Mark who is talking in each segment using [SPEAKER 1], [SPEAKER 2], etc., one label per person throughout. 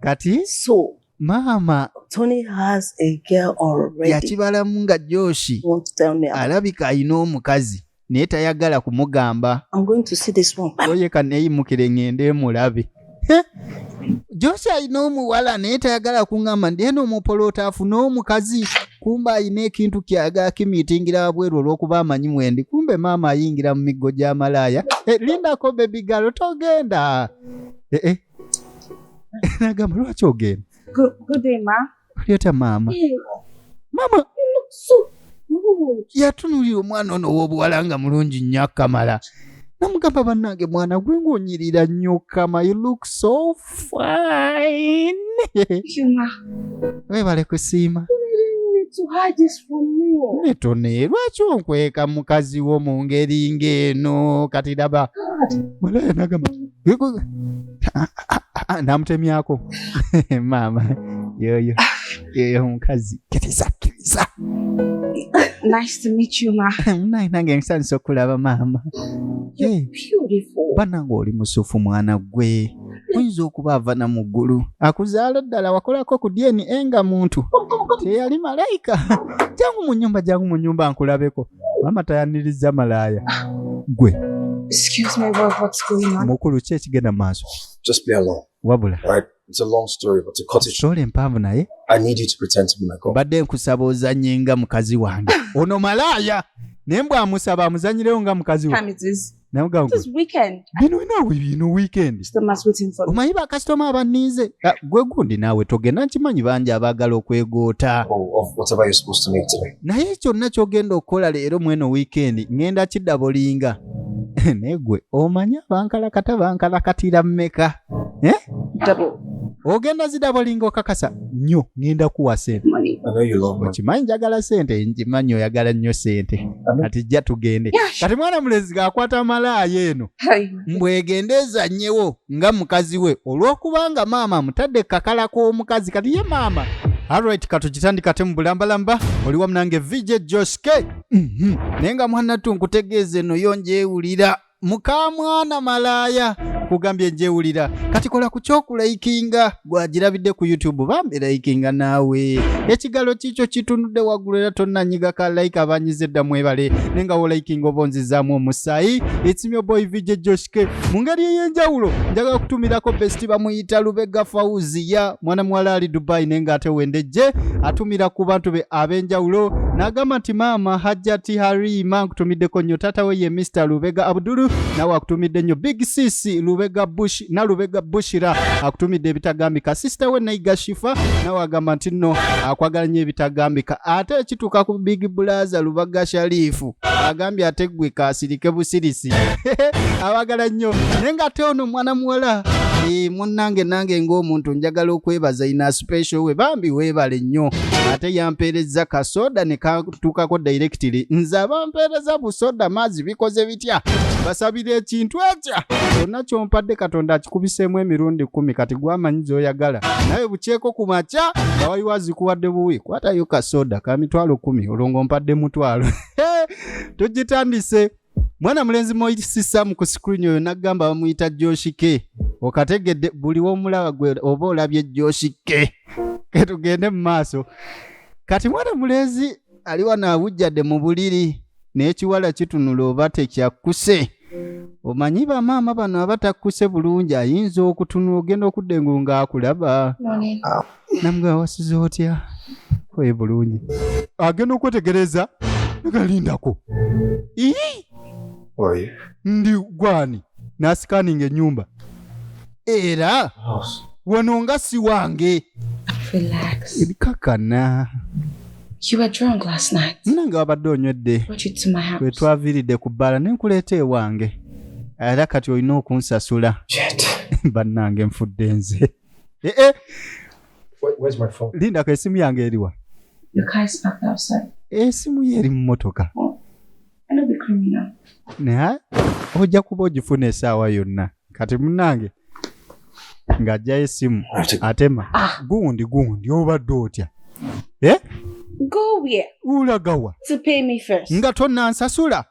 [SPEAKER 1] Kati?
[SPEAKER 2] So,
[SPEAKER 1] Mama.
[SPEAKER 2] Tony has a girl already.
[SPEAKER 1] Yakibalamu nga Joshi.
[SPEAKER 2] Want to tell me about?
[SPEAKER 1] Alabika alina omukazi. Naye tayagala kumugamba.
[SPEAKER 2] I'm going to see this one.
[SPEAKER 1] Oye kaneyimukire ngende mulabe. Joshi alina omuwala naye tayagala kuŋŋamba ndeno omupolota afuna omukazi. Kumba alina ekintu kyagala kimiitingira wabweru olw'okuba amanyi mwendi. Kumbe maama ayingira mu miggo gya malaaya. Lindako baby girl togenda. Nagamba lwaki ogenda?
[SPEAKER 3] Good day, ma.
[SPEAKER 1] Yota mama. Mama.
[SPEAKER 3] You look so good.
[SPEAKER 1] Yatunulira omwana ono w'obuwala nga mulungi nnyo akamala. Namugamba bannange mwana gwe ng'onyirira nnyo kama. You look so fine.
[SPEAKER 3] Thank you, ma.
[SPEAKER 1] Weebale kusiima.
[SPEAKER 3] To hide this from me.
[SPEAKER 1] Netone lwaki onkweka mukazi wo mu ngeri ng'eno kati daba. Malaaya nagamba. Namutemyako. Mama. Yoyo mukazi. Kiriza.
[SPEAKER 3] Nice to meet you, ma.
[SPEAKER 1] Nange nsanso kulaba mama.
[SPEAKER 3] You're beautiful.
[SPEAKER 1] Banange oli musufu mwana gwe. Oyinza okuba ava na mu ggulu. Akuzaala ddala wakolako ku DNA nga muntu. Teyali malayika. Jangu mu nnyumba nkulabeko. Mama tayaniriza malaaya. Gwe.
[SPEAKER 3] Excuse me, what's going on?
[SPEAKER 1] Mukulu ki ekigenda mu maaso?
[SPEAKER 4] Just be alone.
[SPEAKER 1] Wabula.
[SPEAKER 4] Right? It's a long story, but to cut it short,
[SPEAKER 1] Story mpanvu naye.
[SPEAKER 4] I need you to pretend to be my girl.
[SPEAKER 1] Badde nkusaba ozanye nga mukazi wange. Ono malaaya. Nembwa amusaba amuzanyireyo nga mukazi
[SPEAKER 3] Time it is.
[SPEAKER 1] This
[SPEAKER 3] weekend.
[SPEAKER 1] Bino weekend.
[SPEAKER 3] Customers waiting for me.
[SPEAKER 1] Omanyi ba customer abannize. Gwe gundi naawe togenda nkimanyi bangi abaagala okwegoota.
[SPEAKER 4] Of whatever you're supposed to make today.
[SPEAKER 1] Naye kyonna ky'ogenda okukola leero mweno weekend ngenda kiddabolinga. Negwe omanyi bankalakatira mmeka?
[SPEAKER 3] Double.
[SPEAKER 1] Ogenda zidabolinga okakasa nnyo ngenda kuwa sente.
[SPEAKER 4] I know you love me.
[SPEAKER 1] Okimanyi njagala sente, nkimanyi oyagala nnyo sente. Kati jja tugende. Kati mwana mulezi gaakwata malaaya eno. Mbwegendeeza nnyewo nga mukazi we olw'okubanga maama mutadde kakala k'omukazi kati ye maama. Alright katukitandika mu bulambalamba oli wamu nange VJ JoshK. Naye nga mwana tunkutegeeze eno yo njewulira mukamwana malaaya kugambye njewulira kati kola ku kyokulayikinga gwagirabidde ku YouTube bambe layikinga naawe ekigalo kikyo kitunudde waggulu era tonnanyiga ka like abanyize dda mwebale nenga wolayikinga obonzizaamu omusaayi. It's me boy VJ JoshK. Mu ngeri ey'enjawulo njagala kutumirako besti bamuyita Lubega Fauziya mwana muwala ali Dubai nenga ate wendejje atumira ku bantu be ab'enjawulo n'agamba nti maama Hajjati Harima nkutumiddeko nnyo taata we ye Mr. Lubega Abdulu nawe akutumidde nnyo Big Sisi Lubega Bush na Lubega Bushira akutumidde ebitagambika sister we Naiga Shifa nawe agamba nti nno akwagala nnyo ebitagambika ate ekituuka ku Big Blaza Lubaga Sharifu agambye ate ggwe kaasirike busirisi abagala nnyo naye nga ate ono mwana muwala munnange nange ng'omuntu njagala okwebaza ina special we bambi weebale nnyo ate yampeereza kasoda ne katuukako directly nze abampeereza busoda maazi bikoze bitya basabira ekintu ekya kyonna kyompadde Katonda akikubiseemu emirundi 10 kati gwamanyi z'oyagala nawe bukyeko ku makya nga waliwo azikuwadde buwi kwatayo kasoda ka mitwalo 10 olwo mpadde mutwalo tugitandise. Mwana mulenzi moyisisa mu ku screen oyo nagamba bamuyita JoshK. Okategedde buli w'omulaba gwe oba olabye JoshK. Ketugende mu maaso. Kati mwana mulenzi aliwa naabujjadde mu buliri n'ekiwala kitunula oba tekyakkuse. Omanyi ba maama bano abatakkuse bulungi ayinza okutunula ogenda okuddengulu ng'akulaba. Namugamba wasize otya? Koye bulungi. Agenda okwetegereza nagalindako.
[SPEAKER 4] Oye.
[SPEAKER 1] Ndi gwani na scanning ennyumba. Era wano nga si wange.
[SPEAKER 3] Relax.
[SPEAKER 1] Ebikakana.
[SPEAKER 3] You were drunk last night.
[SPEAKER 1] Nanga wabadde onywedde.
[SPEAKER 3] Brought you to my house.
[SPEAKER 1] Bwe twaviiridde ku bbala ne nkuleeta ewange. Era kati olina okunsasula. Bannange nfudde nze.
[SPEAKER 4] Where's my phone?
[SPEAKER 1] Linda ko esimu yange eriwa?
[SPEAKER 3] Your car is parked outside.
[SPEAKER 1] Esimu ye eri mu motoka.
[SPEAKER 3] I know the criminal.
[SPEAKER 1] Naye ojja kuba ogifuna essaawa yonna. Kati munnange ng'ajja esimu atema. Gundi obadde otya?
[SPEAKER 3] Go where?
[SPEAKER 1] Ulagawa.
[SPEAKER 3] To pay me first.
[SPEAKER 1] Nga tonnansasula.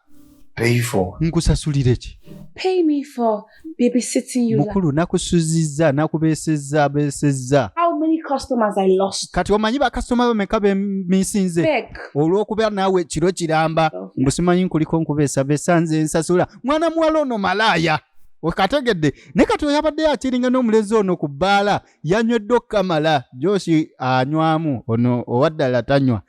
[SPEAKER 4] Pay for?
[SPEAKER 1] Nkusasulire ki?
[SPEAKER 3] Pay me for babysitting you.
[SPEAKER 1] Mukulu nakusuzizza nakubeesezza.
[SPEAKER 3] How many customers I lost?
[SPEAKER 1] Kati omanyi bakasitoma bameka bemisinze olw'okuba naawe kiro kiramba mbusimanyi nkuliko nkubeesabesa nze nsasula mwana muwala ono malaaya okategedde ne kati oyabadde akiringa n'omulenzi ono ku bbaala yanywedde okamala Joshi anywamu ono owaddala tanywa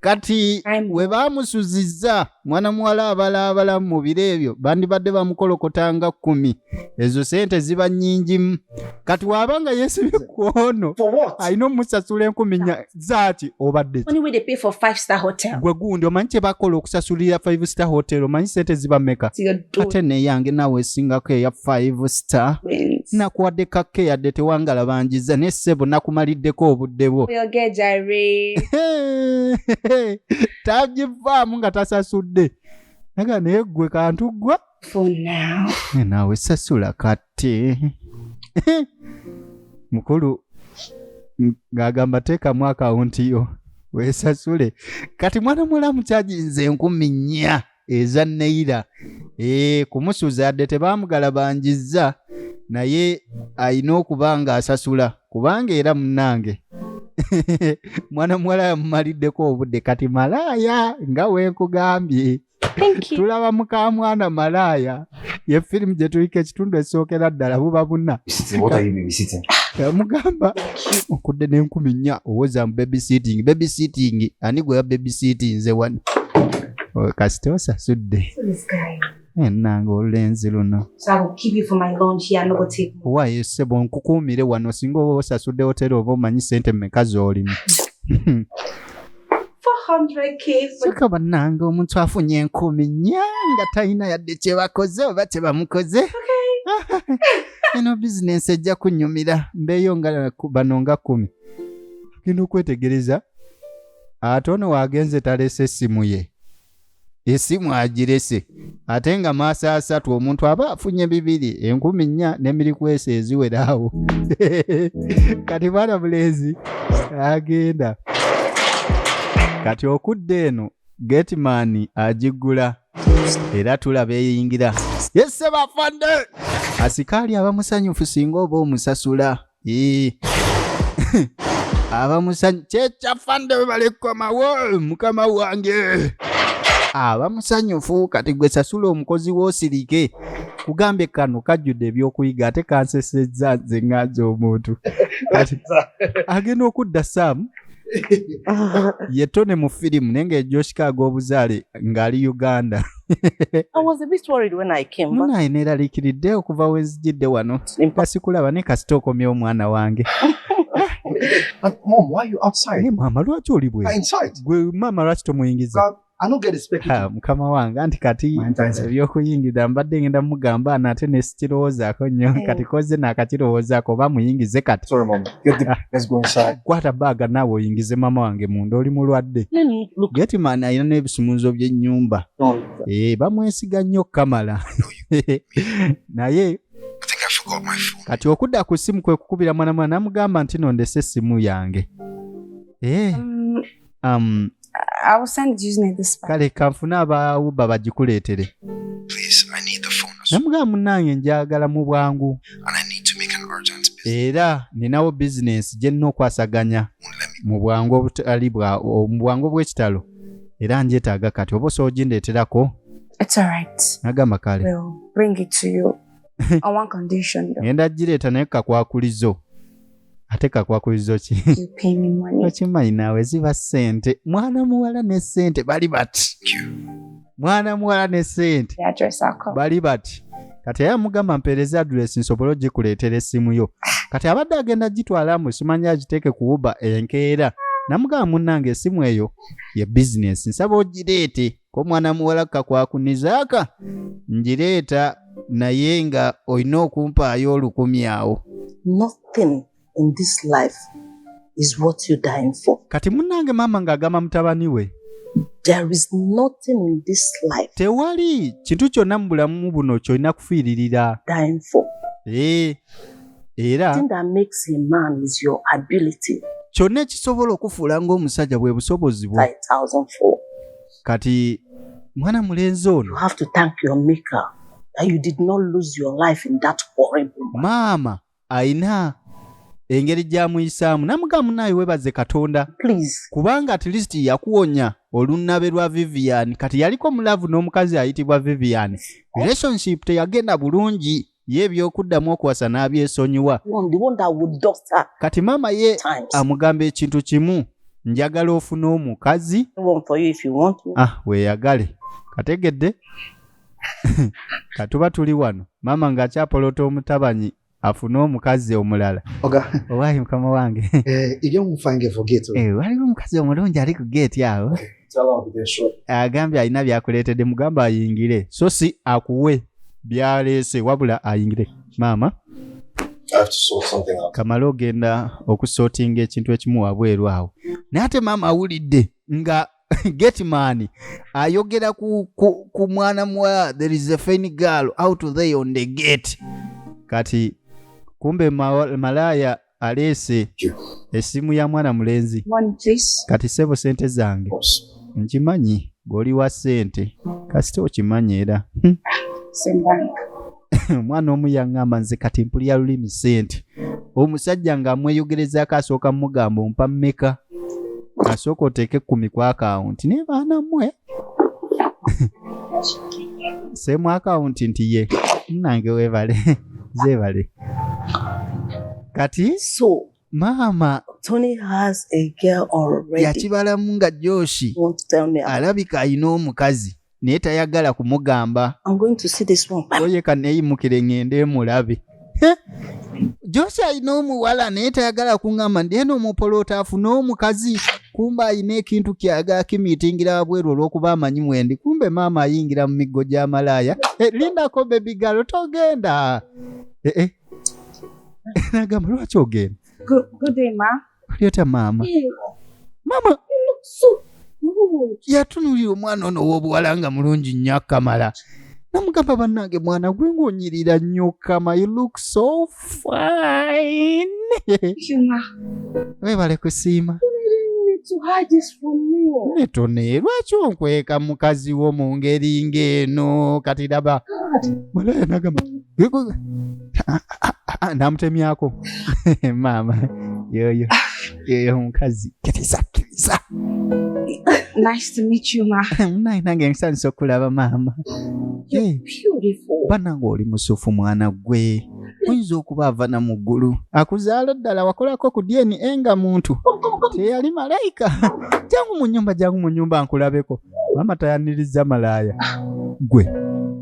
[SPEAKER 1] kati we baamusuzizza mwana muwala abalaabala mu biro ebyo bandibadde bamukolokotanga 10 ezo sente ziba nnyingimu kati waabanga yeesibye ku ono alina omusasula 10 zaaki obadde
[SPEAKER 3] only way they pay for 5-star hotel.
[SPEAKER 1] Gwe gundi omanyi kye bakola okusasulira 5-star hotel omanyi sente ziba mmeka ate neyange naawe esingako eya 5-star nakuwadde kakke yadde tewangala banjiza ne ssebo nakumaliddeko obudde bwo tagivaamu nga tasasudde naga naye gwe kantu gwa naawe sasula kati mukulu ng'agamba teekamu akawunti yo weesasule kati mwana mulamu kyaginze 4,000 eza neira kumusuza yadde tebaamugalabanjizza naye ayina okuba nga asasula kubanga era munnange mwana muwala yamumaliddeko obudde kati malaaya nga wenkugambye tulaba muka mwana malaaya ye firimu gye tuliko ekitundu ekisookera ddala buba buna mugamba okudde n'10,000 owoza mu babysitting ani gwe ya babysitting nze wano kasite osasudde ennanga olulenzi luno waayo ssebo nkukuumire wano singa oba osasudde hoteri oba omanyi sente mmeka z'olimu
[SPEAKER 3] 400K
[SPEAKER 1] sika bannanga omuntu afunye 10,000 nga talina yadde kye bakoze oba kye bamukoze eno bizinensi ejja kunnyumira mbeeyo nga bano nga 10 genda okwetegereza ate ono waagenze talese essimu ye esimu agirese ate nga maaso 3 omuntu aba afunye 2 1,000 n'emirikwesa eziweraawo kati bwana bulezi agenda kati okudde eno Getman agigula era tulaba eyingira yesse bafande asikaali abamusanyufu singa oba omusasula abamusanyu kyekafande webalekkomawo mukama wange abamusanyufu kati gwe sasula omukozi w'osirike kugambye kano kajjudde ebyokuyiga ate kansesezza nze ŋŋanze omuntu kati agenda okudda Sam yetone mu firimu nenga JoshK4NigerianMovies ngali Uganda.
[SPEAKER 2] I was a bit worried when I came back.
[SPEAKER 1] Muna neralikiridde okuva wenzijidde wano. Kasikulaba ne kasita okomya omwana wange.
[SPEAKER 4] Mom, why are you outside?
[SPEAKER 1] Hey, mama, lwaki oli bwe?
[SPEAKER 4] Inside.
[SPEAKER 1] Gwe mama lwaki tomuyingiza?
[SPEAKER 4] I don't get expected.
[SPEAKER 1] Mukama wange anti kati ebyokuyingiza mbadde ngenda mugamba nate nesikirowoozaako nnyo kati koze naakakirowoozaako oba muyingize kati.
[SPEAKER 4] Sorry, Mom. Let's go inside.
[SPEAKER 1] Kwata baaga naawe oyingize mama wange munda oli mulwadde. Getman alina n'ebisumuluzo by'ennyumba. Bamwesiga nnyo Kamala. Naye kati okudda ku ssimu kwe kukubira mwana namugamba nti nondese essimu yange.
[SPEAKER 3] I will send using it this
[SPEAKER 1] kale kanfuna abawuba bagikuleetere.
[SPEAKER 4] Please, I need the phone.
[SPEAKER 1] Namugamba munnange njagala mu bwangu.
[SPEAKER 4] And I need to make an urgent business.
[SPEAKER 1] Era ninawo business gye nnina okwasaganya mu bwangu obutali mu bwangu bw'ekitalo. Era njetaaga kati oba osoogindeeterako.
[SPEAKER 3] It's all right.
[SPEAKER 1] Nagamba kale.
[SPEAKER 3] We'll bring it to you on one condition.
[SPEAKER 1] Ngenda gireeta naye kakwakulizo. Ate kakwakulizo ki?
[SPEAKER 3] You pay me money.
[SPEAKER 1] Okimanyi naawe ziba ssente. Mwana muwala ne ssente bali bati. Mwana muwala ne ssente bali bati. Kati yamugamba mpeereza address nsobole ogikuleetera essimu yo. Kati abadde agenda gitwalamu simanyi agiteeke ku Uber enkeera. Namugamba munnange essimu eyo ye business nsaba ogireete ko mwana muwala kakwakunizaaka ngireeta naye nga olina okumpaayo 10,000 awo.
[SPEAKER 2] Nothing in this life is what you're dying for.
[SPEAKER 1] Kati munnange mama ng'agamba mutabani we.
[SPEAKER 2] There is nothing in this life.
[SPEAKER 1] Tewali kintu kyonna mu bulamu buno kyolina kufiiririra.
[SPEAKER 2] Dying for.
[SPEAKER 1] Era
[SPEAKER 2] the thing that makes a man is your ability.
[SPEAKER 1] Kyonna ekisobola okufuula ng'omusajja bwe busobozi bwo.
[SPEAKER 2] 5,004.
[SPEAKER 1] Kati mwana mulenzi ono
[SPEAKER 2] You have to thank your maker that you did not lose your life in that horrible way.
[SPEAKER 1] maama ayina engeri gy'amuyisaamu namugamba naye webaze Katonda
[SPEAKER 2] Please.
[SPEAKER 1] kubanga at least yakuwonya olunnabe lwa Vivian kati yaliko mulavu n'omukazi ayitibwa Vivian relationship teyagenda bulungi ye by'okuddamu okuwasa n'abyesonyiwa
[SPEAKER 2] The one that would dust her.
[SPEAKER 1] kati maama ye
[SPEAKER 2] Times.
[SPEAKER 1] amugamba ekintu kimu njagala ofune omukazi
[SPEAKER 2] One for you if you want me.
[SPEAKER 1] weeyagale kategedde katuba tuli wano maama ng'akyapolota omutabanyi afune omukazi omulala
[SPEAKER 5] Oga.
[SPEAKER 1] owaayi mukama wange
[SPEAKER 5] Ibyo mufange forget.
[SPEAKER 1] waliwo omukazi omulungi ali ku geeti awo
[SPEAKER 4] Tell her I'll be there short.
[SPEAKER 1] agambye alina byakuleetedde mugamba ayingire so si akuwe byaleese wabula ayingire maama
[SPEAKER 4] I have to sort something out.
[SPEAKER 1] kamala ogenda okusootinga ekintu ekimu wabweru awo naye ate maama awulidde nga Getman ayogera ku mwana mwa there is a fine girl out there on the gate kati kumbe Malaaya aleese esimu ya mwana mulenzi
[SPEAKER 3] Money, please.
[SPEAKER 1] kati sebo sente zange nkimanyi goli wa sente kasita okimanyi era
[SPEAKER 3] Same bank.
[SPEAKER 1] omwana omu yaŋŋamba nze kati mpulira lulimi sente omusajja ng'amweyogerezaako asooka mugamba ompa mmeka asooka oteeke 10 ku akawunti naye baana mmwe seemu akawunti nti ye nange weebale zeebale kati
[SPEAKER 2] So,
[SPEAKER 1] maama
[SPEAKER 2] Tony has a girl already.
[SPEAKER 1] yakibalamu nga Joshi
[SPEAKER 2] You want to tell me?
[SPEAKER 1] alabika alina omukazi naye tayagala kumugamba
[SPEAKER 2] I'm going to see this one.
[SPEAKER 1] oye kaneeyimukire ngende mulabe Joshi alina omuwala naye tayagala kuŋŋamba ndi eno omupolota afune omukazi kumba alina ekintu kyagala kimiitingira wabweru olw'okuba amanyi mwendi kumbe maama ayingira mu miggo gya Malaaya lindako bebi galo togenda nagamba lwaki ogenda
[SPEAKER 3] Good day, ma.
[SPEAKER 1] olyota maama maama
[SPEAKER 3] You look so good.
[SPEAKER 1] yatunulira omwana ono ow'obuwala nga mulungi nnyo akamala namugamba bannange mwana gwe ng'onyirira nnyo kama you look so fine
[SPEAKER 3] Thank you, ma.
[SPEAKER 1] weebale kusiima
[SPEAKER 3] You need to hide this from me.
[SPEAKER 1] netone lwaki onkweka mukazi wo mu ngeri ng'eno kati laba Malaaya nagamba namutemyako maama yoyo omukazi kiriza
[SPEAKER 3] Nice to meet you, ma.
[SPEAKER 1] munaye nange nsanisa okulaba maama
[SPEAKER 3] You're beautiful.
[SPEAKER 1] bannange oli musufu mwana gwe oyinza okuba ava na mu ggulu akuzaala ddala wakolako ku DNA nga muntu teyali malayika jangu mu nnyumba nkulabeko maama tayaniriza Malaaya gwe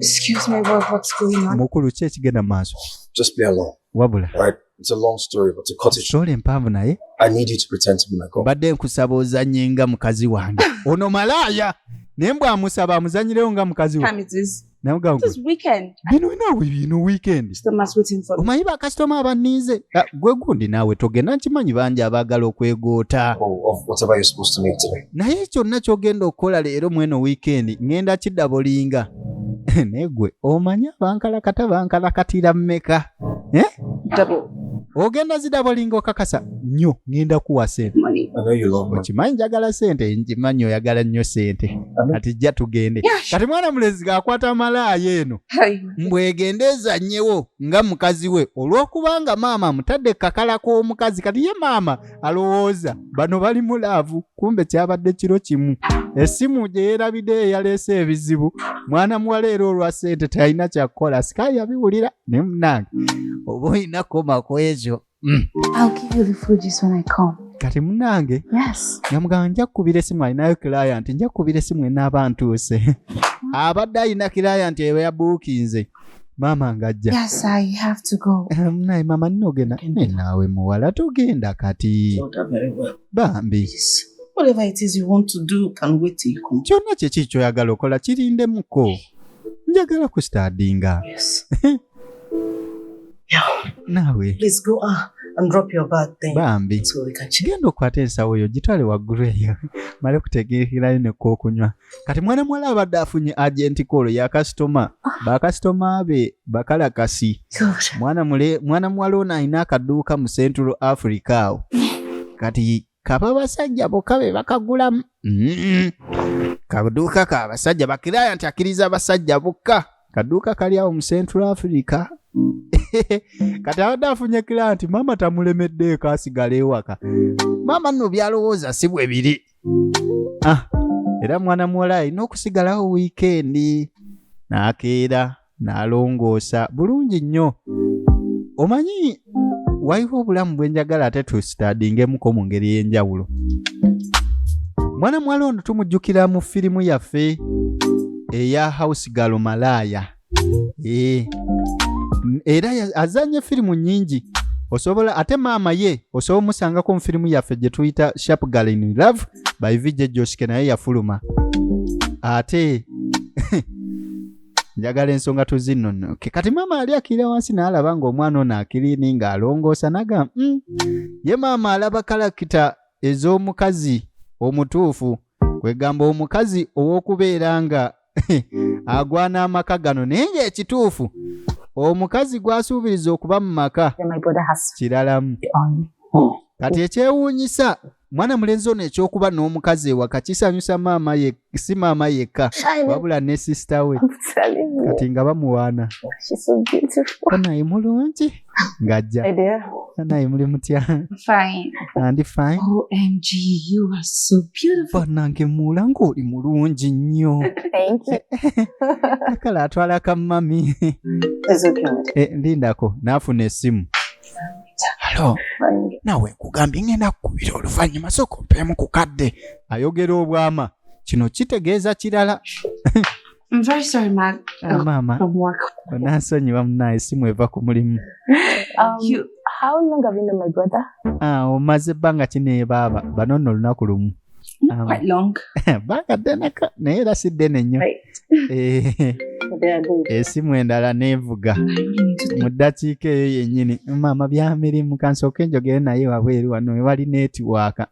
[SPEAKER 3] Excuse me, what's going on?
[SPEAKER 1] mukulu ki ekigenda mu maaso
[SPEAKER 4] Just be alone.
[SPEAKER 1] wabula
[SPEAKER 4] Alright? It's a long story, but to cut it short,
[SPEAKER 1] soola empanvu naye
[SPEAKER 4] I need you to pretend to be my girl.
[SPEAKER 1] mbadde nkusaba ozannye nga mukazi wange ono Malaaya naye mbw amusaba amuzanyirewo nga mukazi we
[SPEAKER 3] Time it is.
[SPEAKER 1] namugamba
[SPEAKER 3] This weekend.
[SPEAKER 1] bino naawe bino weekend
[SPEAKER 3] Customers waiting for me.
[SPEAKER 1] omanyi bakasitoma abanniize gwe gundi naawe togenda nkimanyi bangi abaagala okwegoota
[SPEAKER 4] Of whatever you're supposed to make today.
[SPEAKER 1] naye kyonna ky'ogenda okukola leero mweno weekend ngenda kiddabulinga naye gwe omanyi abankalakata bankalakatira mmeka
[SPEAKER 3] Double
[SPEAKER 1] ogenda zidabulinga okakasa nnyo ngenda kuwa sente
[SPEAKER 3] money.
[SPEAKER 4] I know you love me.
[SPEAKER 1] okimanyi njagala sente nkimanyi oyagala nnyo sente kati jja tugende
[SPEAKER 3] Yes.
[SPEAKER 1] kati mwana mulezi gaakwata Malaaya eno
[SPEAKER 3] Hey.
[SPEAKER 1] mbwegende ezannyewo nga mukazi we olw'okubanga maama amutadde kakala k'omukazi kati ye maama alowooza bano bali mu laavu kumbe kyabadde kiro kimu essimu gye yeerabidde eyaleese ebizibu mwana muwala era olwa ssente talina kyakukola sikayi yabiwulira ne munnange oba olina koma ku ekyo
[SPEAKER 3] I'll give you the fridges when I come.
[SPEAKER 1] kati munnange
[SPEAKER 3] Yes.
[SPEAKER 1] namugamba nja kukubira essimu alinayo client nja kukubira essimu enaaba ntuuse abadde alina client eyo yabuukinze maama ng'ajja
[SPEAKER 3] Yes, I have to go.
[SPEAKER 1] naye maama nina ogenda naawe muwala togenda kati
[SPEAKER 2] Told her very well.
[SPEAKER 1] bambi
[SPEAKER 2] Please. Whatever it is you want to do can wait till you come.
[SPEAKER 1] kyonna kyeki kyoyagala okola kirindemuko njagala kustadinga
[SPEAKER 2] Yes. Yeah.
[SPEAKER 1] naawe
[SPEAKER 2] Please go and drop your bag thing
[SPEAKER 1] bambi
[SPEAKER 2] so we can check.
[SPEAKER 1] genda okwata ensawo yo gitwale waggulu eyo male kutegeekerayo nekookunywa kati mwana muwala abadde afunye agenti kolo ya kasitoma bakasitoma be bakalakasi
[SPEAKER 2] Good.
[SPEAKER 1] mwana muwala ono alina akaduuka mu Central Africa awo kati kaba basajja bokka be bakagulamu. Kaduuka ka basajja bakiraya nti akkiriza basajja bokka. Kaduuka kali awo mu Central Africa. Kati abadde afunye kiranti mama tamulemedde kasigala ewaka. Mama nno byalowooza si bwe biri. Era mwana muwala alina okusigalawo wiikendi. N'akeera n'alongoosa bulungi nnyo. Omanyi waliwo obulamu bwe njagala ate tusitadingemuko mu ngeri y'enjawulo. Mwana muwala ono tumujjukira mu firimu yaffe eya House Girl MALAAYA. Era azanye firimu nyingi. Osobola ate maama ye osobola musangako mu firimu yaffe gye tuyita Sharp Girl in Love by VJ JoshK naye yafuluma. Ate njagala ensonga tuzinno. Kati maama ali akira wansi n'alaba ng'omwana ono akiriini ng'alongoosa naga ye maama alaba kalakita ez'omukazi omutuufu kwegamba omukazi ow'okubeera nga agwana amaka gano naye ng'ekituufu omukazi gwasuubiriza okuba mu maka kiralamu. Kati ekyewuunyisa mwana mulenzi ono ekyokuba n'omukazi ewaka kisanyusa maama ye si maama yekka wabula ne sister we kati nga bamuwaana. Naye mulungi ng'ajja naye muli mutya?
[SPEAKER 3] Fine.
[SPEAKER 1] Andi fine.
[SPEAKER 3] OMG, you are so beautiful.
[SPEAKER 1] Bannange muula ng'oli mulungi nnyo.
[SPEAKER 3] Thank you.
[SPEAKER 1] Kala atwala ka mami. Lindako naafuna essimu. Halo. Nawe nkugambye ngenda kukubira oluvannyuma sooka ompeemu ku kadde. Ayogera obwama. Kino kitegeeza kirala.
[SPEAKER 3] I'm very sorry, Mag.
[SPEAKER 1] Mama.
[SPEAKER 3] From work.
[SPEAKER 1] Nansonyiwa munaye essimu eva ku mulimu.
[SPEAKER 3] How long have you known my brother?
[SPEAKER 1] Omaze ebbanga kine baaba bano nno olunaku lumu.
[SPEAKER 3] Not quite long.
[SPEAKER 1] Banga ddene naye era si ddene nnyo. Essimu endala neevuga mu ddakiika eyo yennyini. Maama bya mirimu kansooke njogere naye wabweru wano ewali neetiwaaka.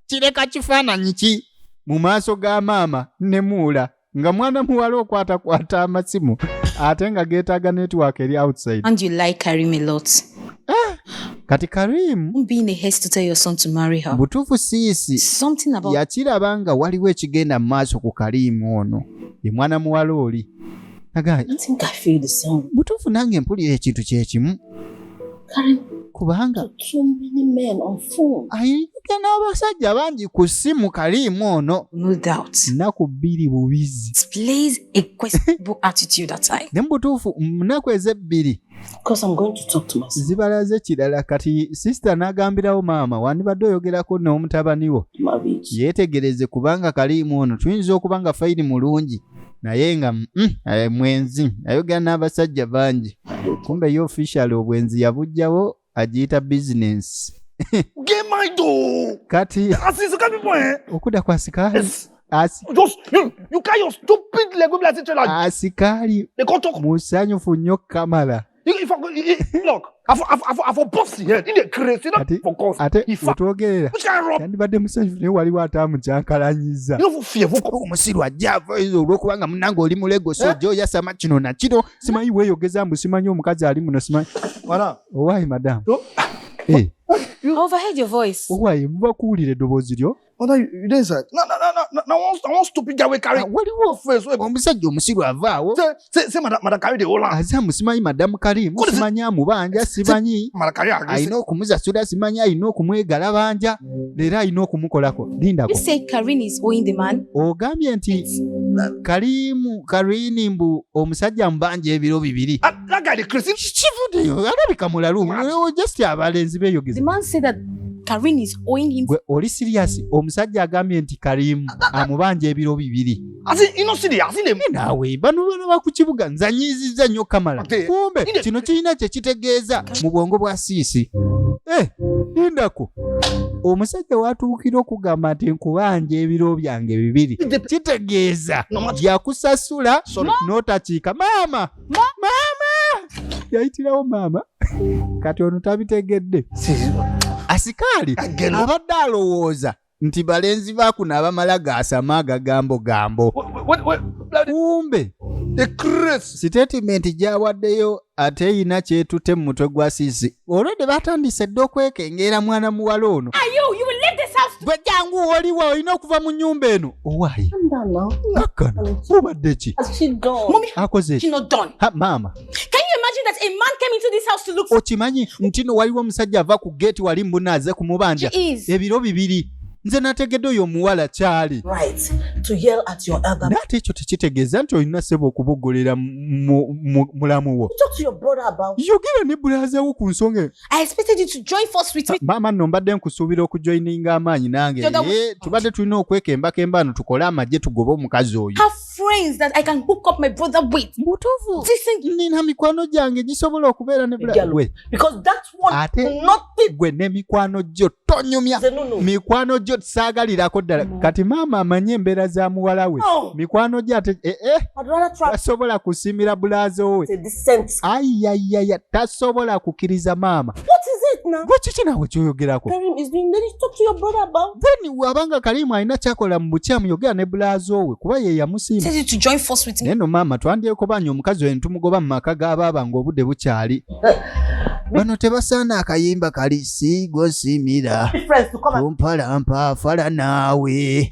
[SPEAKER 1] Kireka kifaananyi ki mu maaso ga maama ne muula nga mwana muwala okwatakwata amasimu ate nga geetaaga network eri outside.
[SPEAKER 6] And you like Karim a lot.
[SPEAKER 1] Kati Karim
[SPEAKER 6] being a haste to tell your son to marry her.
[SPEAKER 1] Butuufu siisi
[SPEAKER 6] Something about
[SPEAKER 1] yakiraba nga waliwo ekigenda mu maaso ku Karim ono ye mwana muwala oli.
[SPEAKER 2] I think I feel the same.
[SPEAKER 1] Butuufu nange mpulira ekintu kye kimu.
[SPEAKER 2] Karim,
[SPEAKER 1] kubanga
[SPEAKER 2] too many men on phone.
[SPEAKER 1] Ayinike n'abasajja bangi ku ssimu Karim ono.
[SPEAKER 6] No doubt.
[SPEAKER 1] Nnaku bbiri bubizi.
[SPEAKER 6] Displays a questionable attitude at times.
[SPEAKER 1] Ne butuufu nnaku ezebbiri.
[SPEAKER 2] Because I'm going to talk to my son.
[SPEAKER 1] Zibalaze kirala kati sister n'agambirawo maama wandibadde oyogerako n'omutabani wo. Yeetegereze kubanga Karim ono tuyinza okuba nga fayini mulungi naye nga mwenzi ayogera n'abasajja bangi. Kumbe ye official obwenzi yabujjawo agiyita business. Kati okuda kwa asikali.
[SPEAKER 7] You carry your stupid Lego like this.
[SPEAKER 1] Asikali musanyufu nnyo Kamala.
[SPEAKER 7] Look, I've a boss here. In the crazy, not for cause.
[SPEAKER 1] Ate utwogerera. Yandibadde musanyufu naye waliwo ataamukyankalanyiza. Omusiru ajjava ezo olw'okubanga munnange oli mulego so jo yasama kino na kino simanyi weeyogeza mbu simanyi omukazi ali muno simanyi. Owaayi madam.
[SPEAKER 6] I overheard your voice.
[SPEAKER 1] Owaayi muba kuwulira eddoboozi lyo.
[SPEAKER 7] You didn't say. No, I want stupid guy we carry.
[SPEAKER 1] Waliwo face omusajja omusiru avaawo.
[SPEAKER 7] Say madam carry the whole land.
[SPEAKER 1] Azamu simanyi madamu Karim simanyi amubanja simanyi. Alina okumuzasula simanyi alina okumwegala banja leero alina okumukolako. Lindako.
[SPEAKER 6] You say Karim is owing the man?
[SPEAKER 1] Ogambye nti Karim mbu omusajja mubanja ebiro bibiri.
[SPEAKER 7] That guy the crazy.
[SPEAKER 1] Kivuddeyo alabika mulalu. Just abalenzi beeyogeza.
[SPEAKER 6] The man said that Karim is owing him.
[SPEAKER 1] Gwe oli serious omusajja agambye nti Karim amubanja ebiro bibiri. Naawe bano bakukibuga nzanyiizizza nnyo Kamala. Kumbe kino kirina kye kitegeeza mu bwongo bwa siisi. Lindako omusajja watuukira okugamba nti nkubanja ebiro byange bibiri kitegeeza yakusasula n'otakiika. Maama yayitirawo maama kati ono tabitegedde. Asikali abadde alowooza nti balenzi bakuno abamala gaasama agagambo gambo kumbe statement gyawaddeyo ate eyina kyetute mu mutwe gwa Sisi olwedde batandise dde okwekengera mwana muwala ono gwe jangu oliwo olina okuva mu nnyumba eno owaayi akkana obadde ki akoze ki maama okimanyi nti no waliwo omusajja ava ku geeti wali mbunaaze kumubanja ebiro bibiri nze nategedde oyo omuwala kyali naate ekyo tekitegeeza nti olina ssebo okubogolera mulamu wo yogera ne bulaaza wo ku nsonga maama nno mbadde nkusuubira okujoyininga amaanyi nange tubadde tulina okwekembakemba ano tukole amagye tugobe omukazi oyo nina mikwano gyange gisobola okubeera ne ate gwe ne mikwano gyo tonyumya mikwano gyo saagalirako ddala kati maama amanye embeera za muwala we mikwano gye ate tasobola kusimira bulaaza we ayayaya tasobola kukkiriza maama gwe kiki naawe kyoyogerako then wabanga Kalimu alina kyakola mu bukyamu yogera ne bulaaza we kuba ye yamusiima naye no maama twandyeko banya omukazi oyo ntumugoba mu maka g'abaaba ng'obudde bukyali bano tebasaana akayimba kali sigosiimira tumpalampa fala naawe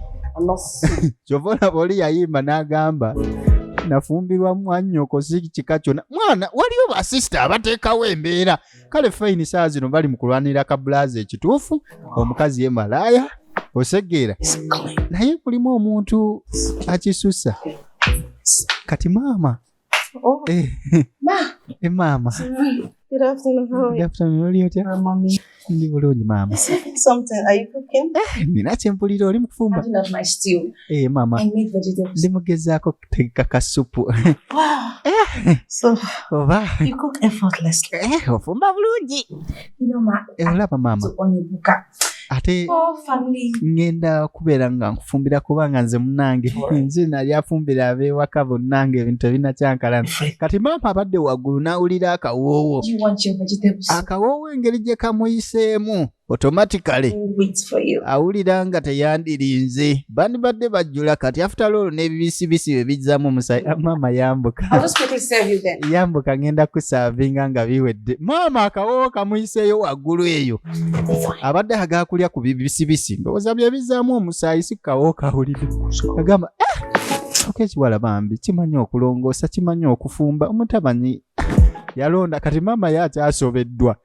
[SPEAKER 1] kyova oli yayimba n'agamba nafumbirwa mwannyoko si kika kyonna mwana waliyo basisita abateekawo embeera kale fayini saa zino bali mu kulwanira kabulaaza ekituufu omukazi ye malaaya osegeera naye mulimu omuntu akisusa kati maama maama
[SPEAKER 2] Good afternoon. How are you?
[SPEAKER 1] Good afternoon.
[SPEAKER 2] Mommy.
[SPEAKER 1] Ndi bulungi maama.
[SPEAKER 2] Something. Are you cooking?
[SPEAKER 1] Nina kyempulira oli mu kufumba.
[SPEAKER 2] I love my stew.
[SPEAKER 1] Maama.
[SPEAKER 2] I made vegetables.
[SPEAKER 1] Ndi mugezaako kutegeka kasupu.
[SPEAKER 2] Wow. So,
[SPEAKER 1] oba.
[SPEAKER 2] You cook effortlessly.
[SPEAKER 1] Ofumba bulungi.
[SPEAKER 2] You know, ma.
[SPEAKER 1] Olaba maama. Ate ngenda kubeera nga nkufumbira kubanga nze munange nze nali afumbira ab'ewaka bonnange ebintu tebinakyankalana kati maama abadde waggulu n'awulira akawoowo akawoowo engeri gye kamuyiseemu automatically awulira nga teyandirinze bandibadde bajjula kati after all n'ebibisibisi bye bijjamu omusayi maama yambuka ngenda kusaavinga nga biwedde maama akawoowo kamuyiseeyo waggulu eyo abadde agakulya ku bibisibisi ndowooza bye bizzaamu omusaayi si kawoowo kawulidde agamba ekiwala bambi kimanyi okulongoosa kimanyi okufumba omutabanyi yalonda kati maama yakyasobeddwa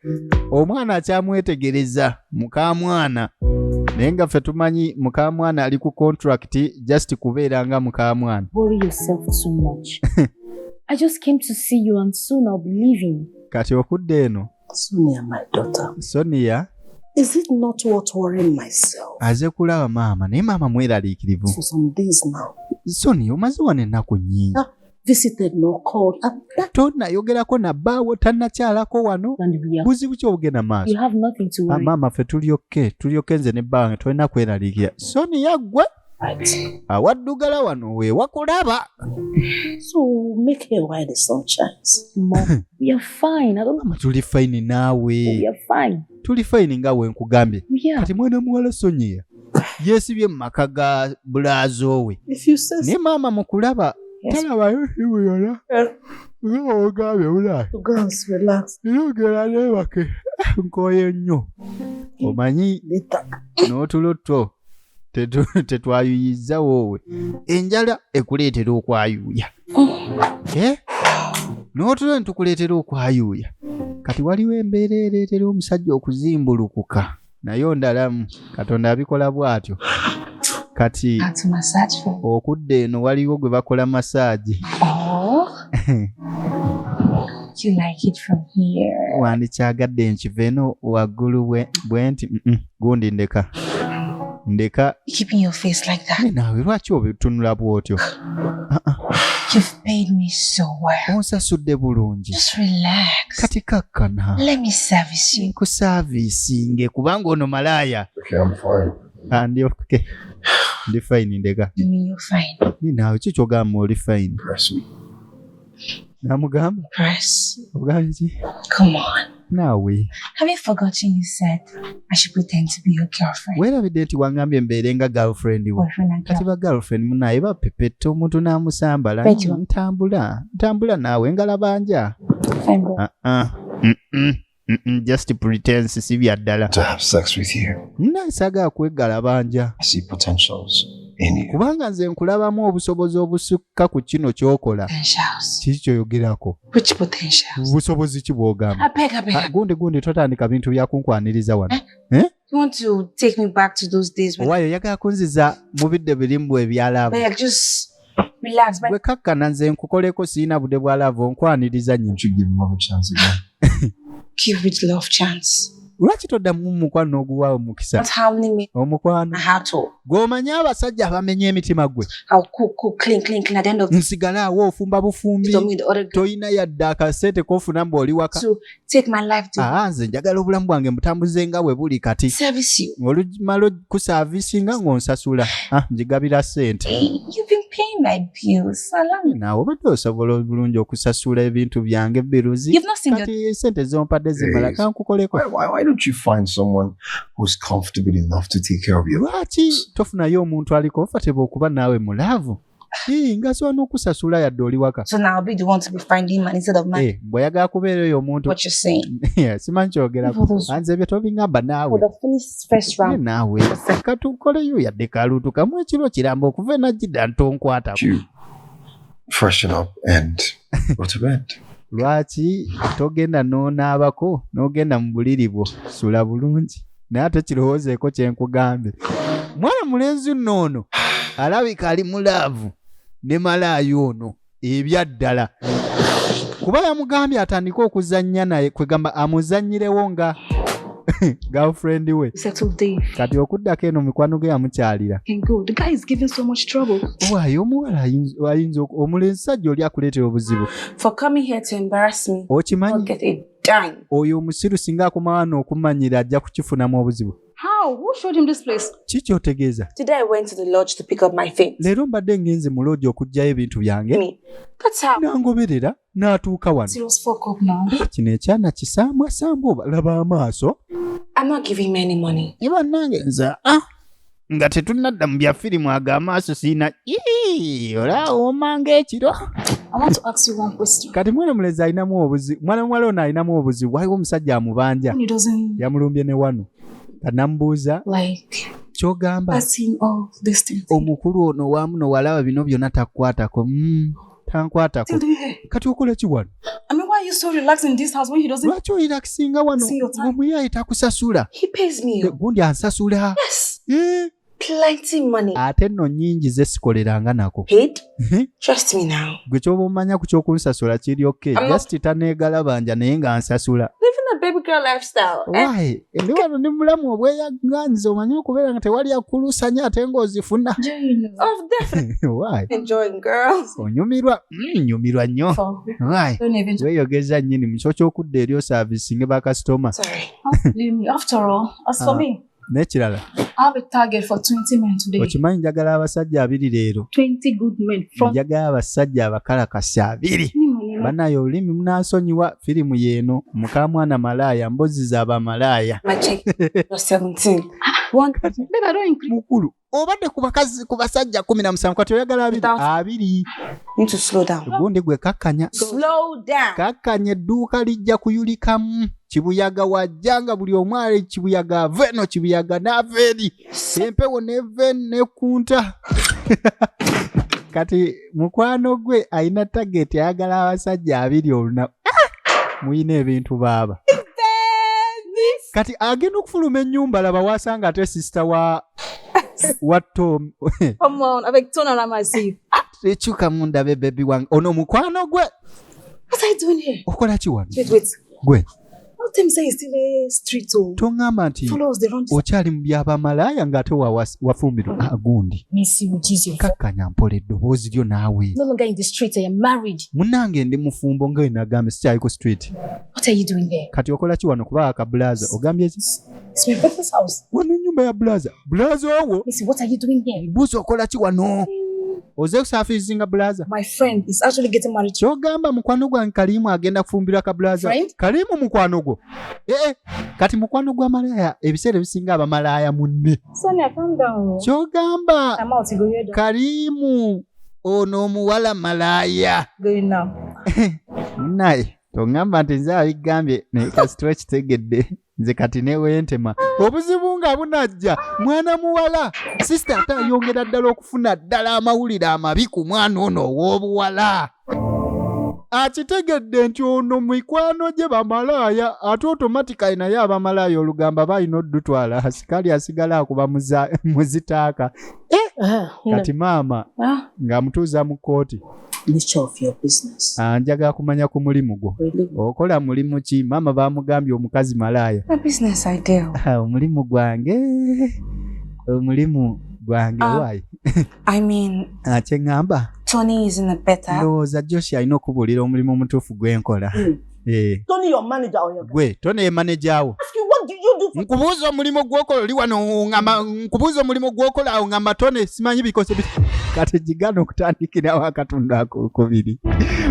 [SPEAKER 1] omwana akyamwetegereza mukamwana naye nga ffe tumanyi mukamwana ali ku contract just kubeera nga mukamwana.
[SPEAKER 3] Worry yourself too much. I just came to see you and soon I'll be leaving.
[SPEAKER 1] Kati okudde eno.
[SPEAKER 2] Sonia, my daughter.
[SPEAKER 1] Sonia.
[SPEAKER 2] Is it not worth worrying myself?
[SPEAKER 1] Aze kulaba maama naye maama mweraliikirivu.
[SPEAKER 2] For some days now.
[SPEAKER 1] Sonia omaze wano ennaku nnyingi.
[SPEAKER 2] Visited nor called.
[SPEAKER 1] Tonnayogerako na bbaawo tannakyalako wano buzibu ki obugenda maaso. Maama ffe tulyoke nze ne bbaawo tolina kweraliikira. Sonia gwe awaddugala wano weewakulaba.
[SPEAKER 2] So make her while the sun shines.
[SPEAKER 3] Mom, we are fine. I don't know.
[SPEAKER 1] Tuli fine naawe.
[SPEAKER 3] We are fine.
[SPEAKER 1] Tuli fine nga we nkugambye. Kati mwana muwala Sonia yeesibye mu maka ga bulaazo we. Ne maama mukulaba talabayo sibuyola nga ogambye bulaayo.
[SPEAKER 2] Relax.
[SPEAKER 1] Yogera neebake nkoye nnyo. Omanyi n'otulotto tetwayuyizza woowe enjala ekuleetera okwayuuya n'otulo nitukuleetera okwayuuya kati waliwo embeera ereetera omusajja okuzimbulukuka naye ondalamu Katonda abikola bw'atyo kati okudde eno waliwo gwe bakola masaagi.
[SPEAKER 3] You like it from here.
[SPEAKER 1] Wandikyagadde nkiva eno waggulu bwe nti gundi ndeka
[SPEAKER 3] keeping your face like that.
[SPEAKER 1] Nawe lwaki obitunula bw'otyo?
[SPEAKER 3] You've paid me so well.
[SPEAKER 1] Onsasudde bulungi.
[SPEAKER 3] Just relax.
[SPEAKER 1] Kati kakkana.
[SPEAKER 3] Let me service you.
[SPEAKER 1] Nkusavisinge kubanga ono malaaya.
[SPEAKER 4] Okay, I'm fine.
[SPEAKER 1] Ndi okay. Ndi fine ndeka.
[SPEAKER 3] You mean you're fine?
[SPEAKER 1] Nawe ki kyogamba oli fine?
[SPEAKER 4] Press me.
[SPEAKER 1] Namugamba?
[SPEAKER 3] Press.
[SPEAKER 1] Ogambye ki?
[SPEAKER 3] Come on.
[SPEAKER 1] Nawe.
[SPEAKER 3] Have you forgotten you said I should pretend to be your girlfriend?
[SPEAKER 1] Weerabidde nti wangambye mbeere nga girlfriend wo. Kati ba girlfriend munaye bapepetta omuntu n'amusambala. Ntambula naawe ngalabanja. Just pretense si bya ddala.
[SPEAKER 4] To have sex with you.
[SPEAKER 1] Nasaga kwegalabanja.
[SPEAKER 4] I see potentials in you.
[SPEAKER 1] Kubanga nze nkulabamu obusobozi obusukka ku kino ky'okola. Kiki kyoyogerako?
[SPEAKER 3] Which potentials?
[SPEAKER 1] Busobozi ki bw'ogamba? Gundi totandika bintu byakunkwaniriza wano.
[SPEAKER 3] You want to take me back to those days when...
[SPEAKER 1] Waayo yagala kunziza mu bidde birimbu ebyalaavu.
[SPEAKER 3] Like just relax.
[SPEAKER 1] Gwe kakkana nze nkukoleko siina budde bwalaavu onkwaniriza nnyo.
[SPEAKER 4] Should give love a chance again.
[SPEAKER 3] Give it love chance.
[SPEAKER 1] Lwaki toddamu mukwano oguwaawo mukisa?
[SPEAKER 3] Not how many
[SPEAKER 1] omukwano.
[SPEAKER 3] I had to.
[SPEAKER 1] Gw'omanyi abasajja abamenya emitima gwe.
[SPEAKER 3] I'll cook, clean at the end of the
[SPEAKER 1] nsigala awo ofumba bufumbi. Toyina yadde akasente kofuna mboli waka.
[SPEAKER 3] To take my life to.
[SPEAKER 1] Nze njagala obulamu bwange mbutambuze nga bwe buli kati.
[SPEAKER 3] Service you.
[SPEAKER 1] Olumala kusavisinga ng'onsasula. Njigabira sente.
[SPEAKER 3] You've been paying my bills.
[SPEAKER 1] Naawe obadde osobola bulungi okusasula ebintu byange biruzi.
[SPEAKER 3] You've not seen
[SPEAKER 1] kati sente zompadde zimala kankukoleko.
[SPEAKER 4] Why don't you find someone who's comfortable enough to take care of you?
[SPEAKER 1] Lwaki tofunayo omuntu ali comfortable okuba naawe mulaavu? Nga sono okusasula yadde oli waka.
[SPEAKER 3] So now I'll be the one to be finding money instead of money.
[SPEAKER 1] Bw'oyagala kubeera oyo omuntu.
[SPEAKER 3] What you're saying.
[SPEAKER 1] Simanyi kyogerako. Anze bye tobingamba naawe.
[SPEAKER 3] For the first round.
[SPEAKER 1] Naawe. Katukoleyo yadde kalutu kamu ekiro kiramba okuva enagidda ntonkwata.
[SPEAKER 4] Freshen up and go to bed.
[SPEAKER 1] Lwaki togenda n'onaabako n'ogenda mu buliri bwo sula bulungi naye ate kirowoozeeko kye nkugambye. Mwana mulenzi nno ono alabika ali mulaavu ne malaaya ono ebyaddala kuba yamugambye atandike okuzannya naye kwegamba amuzannyirewo nga girlfriend we. Kati okuddako eno mikwano ge yamukyalira.
[SPEAKER 3] The guy is giving so much trouble.
[SPEAKER 1] Waayo omuwala ayinza omulenzi sajja oli akuleetera obuzibu.
[SPEAKER 3] For coming here to embarrass me.
[SPEAKER 1] Okimanyi
[SPEAKER 3] get a dime.
[SPEAKER 1] Oyo omusiru singa akoma wano okumanyira ajja kukifunamu obuzibu.
[SPEAKER 3] How? Who showed him this place?
[SPEAKER 1] Kiki otegeeza?
[SPEAKER 3] Today I went to the lodge to pick up my things.
[SPEAKER 1] Leero mbadde ngenze mu lodge okuggyayo ebintu byange.
[SPEAKER 3] That's how.
[SPEAKER 1] Nangoberera n'atuuka wano.
[SPEAKER 3] Serious fuck up now.
[SPEAKER 1] Kino ekyana kisambwasambwa obalaba amaaso.
[SPEAKER 3] I'm not giving me any money.
[SPEAKER 1] Iba nange nza nga tetunadda mu bya firimu ag'amaaso siina olaawo omanga ekiro.
[SPEAKER 3] I want to ask you one question.
[SPEAKER 1] Kati mwana mulezi alinamu obuzibu. Mwana muwala ono alinamu obuzibu. Waliwo omusajja amubanja. Yamulumbye ne wano. Kanamubuuza. Kyogamba. Omukulu ono wamu n'owalaba bino byonna takwatako. Tankwatako. Kati okola ki wano?
[SPEAKER 3] I mean, why are you so relaxed in this house when he doesn't?
[SPEAKER 1] Lwaki oyirakisinga wano? Omuyayi takusasula.
[SPEAKER 3] He pays me.
[SPEAKER 1] Gundi ansasula.
[SPEAKER 3] Yes. Plenty money.
[SPEAKER 1] Ate nno nnyingi ze sikoleranga nako.
[SPEAKER 3] Paid? Trust me now.
[SPEAKER 1] Gwe ky'oba omanya ku ky'okunsasula kiri okay. Just taneegalabanja naye nga ansasula.
[SPEAKER 3] Living a baby girl lifestyle.
[SPEAKER 1] Why? Ndi wano ndi mulamu obweyaganze omanyi okubeera nga tewali akulusanya ate ng'ozifuna.
[SPEAKER 3] Oh, definitely.
[SPEAKER 1] Why?
[SPEAKER 3] Enjoying girls.
[SPEAKER 1] Onyumirwa? Nyumirwa nnyo. Why? Weeyogeza nnyini mu kyo ky'okudda eri osavisinge bakasitoma.
[SPEAKER 3] Sorry. After all, as for me.
[SPEAKER 1] N'ekirala.
[SPEAKER 3] I have a target for 20 men today.
[SPEAKER 1] Okimanyi njagala abasajja 2 leero.
[SPEAKER 3] 20 good men from.
[SPEAKER 1] Njagala abasajja abakalakasi 2. Banaye olulimi munaasonyiwa firimu y'eno MUKA MALAAYA mbozi z'abamalaaya.
[SPEAKER 3] My check was 17. One. Babe, I don't increase.
[SPEAKER 1] Mukulu. Obadde ku basajja 17 kati oyagala 2.
[SPEAKER 3] Need to slow down.
[SPEAKER 1] Gundi gwe kakkanya.
[SPEAKER 3] Slow down.
[SPEAKER 1] Kakkanya edduuka lijja kuyulikamu. Kibuyaga wajjanga buli omwali kibuyaga veno kibuyaga n'aveeri. Empewo n'eve n'ekunta. Kati mukwano gwe ayina target ayagala abasajja 2 olunaku. Muyina ebintu baaba. Kati agenda okufuluma ennyumba laba wasanga ate sister wa Tom.
[SPEAKER 6] Come on, avec ton alarm I see.
[SPEAKER 1] Ekyuka munda be baby wange. Ono mukwano gwe.
[SPEAKER 6] What are you doing here?
[SPEAKER 1] Okola ki wano?
[SPEAKER 6] Wait.
[SPEAKER 1] Gwe.
[SPEAKER 6] Don't tell me say still a street oh.
[SPEAKER 1] Tongamba nti okyali mu by'abamalaaya ng'ate wafumbirwa agundi.
[SPEAKER 6] Miss you, Jesus.
[SPEAKER 1] Kakkanya mpole eddoboozi lyo naawe.
[SPEAKER 6] No longer in the street, I am married.
[SPEAKER 1] Munnange ndi mufumbo nga we nagambe sikyayiko street.
[SPEAKER 6] What are you doing there?
[SPEAKER 1] Kati okola ki wano kuba akabulaza ogambye eki?
[SPEAKER 6] It's my brother's house.
[SPEAKER 1] Wano nyumba ya blaza. Blaza owo?
[SPEAKER 6] Miss, what are you doing here?
[SPEAKER 1] Mbuuza okola ki wano? oze kusafizinga blaza.
[SPEAKER 6] My friend is actually getting married to.
[SPEAKER 1] Kyogamba mukwano gwange Kalimu agenda kufumbira ka blaza. Kalimu mukwano gwo. Kati mukwano gwa malaya ebiseera bisinga abamalaya munne.
[SPEAKER 6] Sonia, calm down.
[SPEAKER 1] Kyogamba
[SPEAKER 6] I'm out to go here.
[SPEAKER 1] Kalimu ono muwala malaya.
[SPEAKER 6] Going now.
[SPEAKER 1] Naye tongamba nti nze abigambye ne kasitwa kitegedde nze kati newentema obuzibu nga bunajja mwana muwala sister atayongera ddala okufuna ddala amawulire amabi ku mwana ono ow'obuwala akitegedde nti ono mikwano gye bamalaaya ate automatically naye abamalaaya olugamba balina oddutwala asikali asigala akuba muzitaaka kati maama ng'amutuuza mu kkooti.
[SPEAKER 2] Nature of your business.
[SPEAKER 1] Njagala kumanya ku mulimu gwo. Okola mulimu ki? Mama bamugambye omukazi malaaya.
[SPEAKER 6] My business idea.
[SPEAKER 1] Omulimu gwange. Omulimu gwange why?
[SPEAKER 6] I mean,
[SPEAKER 1] Kyengamba.
[SPEAKER 6] Tony is in a better.
[SPEAKER 1] Ndowooza Josh alina okubulira omulimu omutuufu gwenkola.
[SPEAKER 2] Tony your manager or your
[SPEAKER 1] gwe Tony ye manager wo.
[SPEAKER 2] What do you do?
[SPEAKER 1] Nkubuuza omulimu gwokola oli wano ngamba nkubuuza omulimu gwokola awo ngamba Tony simanyi bikose kati jigano okutandikira wakatundu akokubiri.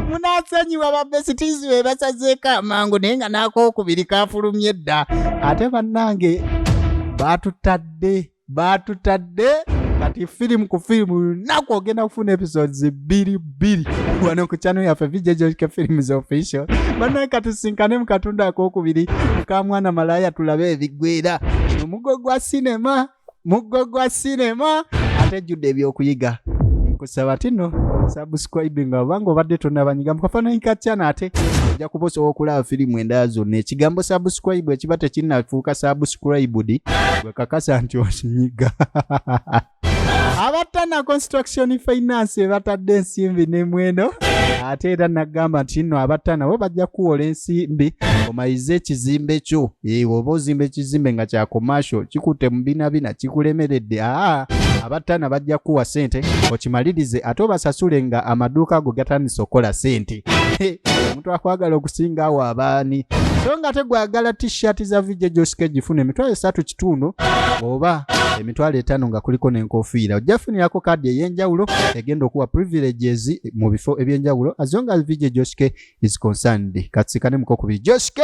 [SPEAKER 1] Munasonyiwa babesitizi be basazeeko amangu naye nga n'akokubiri kafulumye dda. Ate bannange baatutadde kati firimu ku firimu lunaku ogenda kufuna episodes 2 wano ku channel yaffe JoshK4NigerianMovies official. Bannange katusinkane mu katundu akokubiri mukamwana malaaya tulabe ebiggwera omuggo gwa sinema ate jjudde ebyokuyiga. Kusaba tino subscribe nga obanga obadde tonnabanyiga mu kafaananyi ka channel ate ojja kuba osobola okulaba firimu endala zonna. Ekigambo subscribe ekiba tekinnafuuka subscribed gwe kakasa nti okinyiga. Abatana construction finance batadde ensimbi n'emweno ate era nagamba nti nno abatana bo bajja kuwola ensimbi omayize ekizimbe kyo. Oba ozimba ekizimbe nga kya commercial kikutte mu binabina kikulemeredde abatana bajja kuwa sente okimalirize ate obasasule nga amaduuka ago gatandise okola sente. Omuntu akwagala okusinga awo abaani so nga tegwagala t-shirt za JoshK gifuna emitwalo 3.5 oba emitwalo 5 nga kuliko n'enkofiira. Ojja funirako kaadi ey'enjawulo egenda okuwa privileges mu bifo ebyenjawulo as long as JoshK is concerned. Katsikane mu 2 JoshK.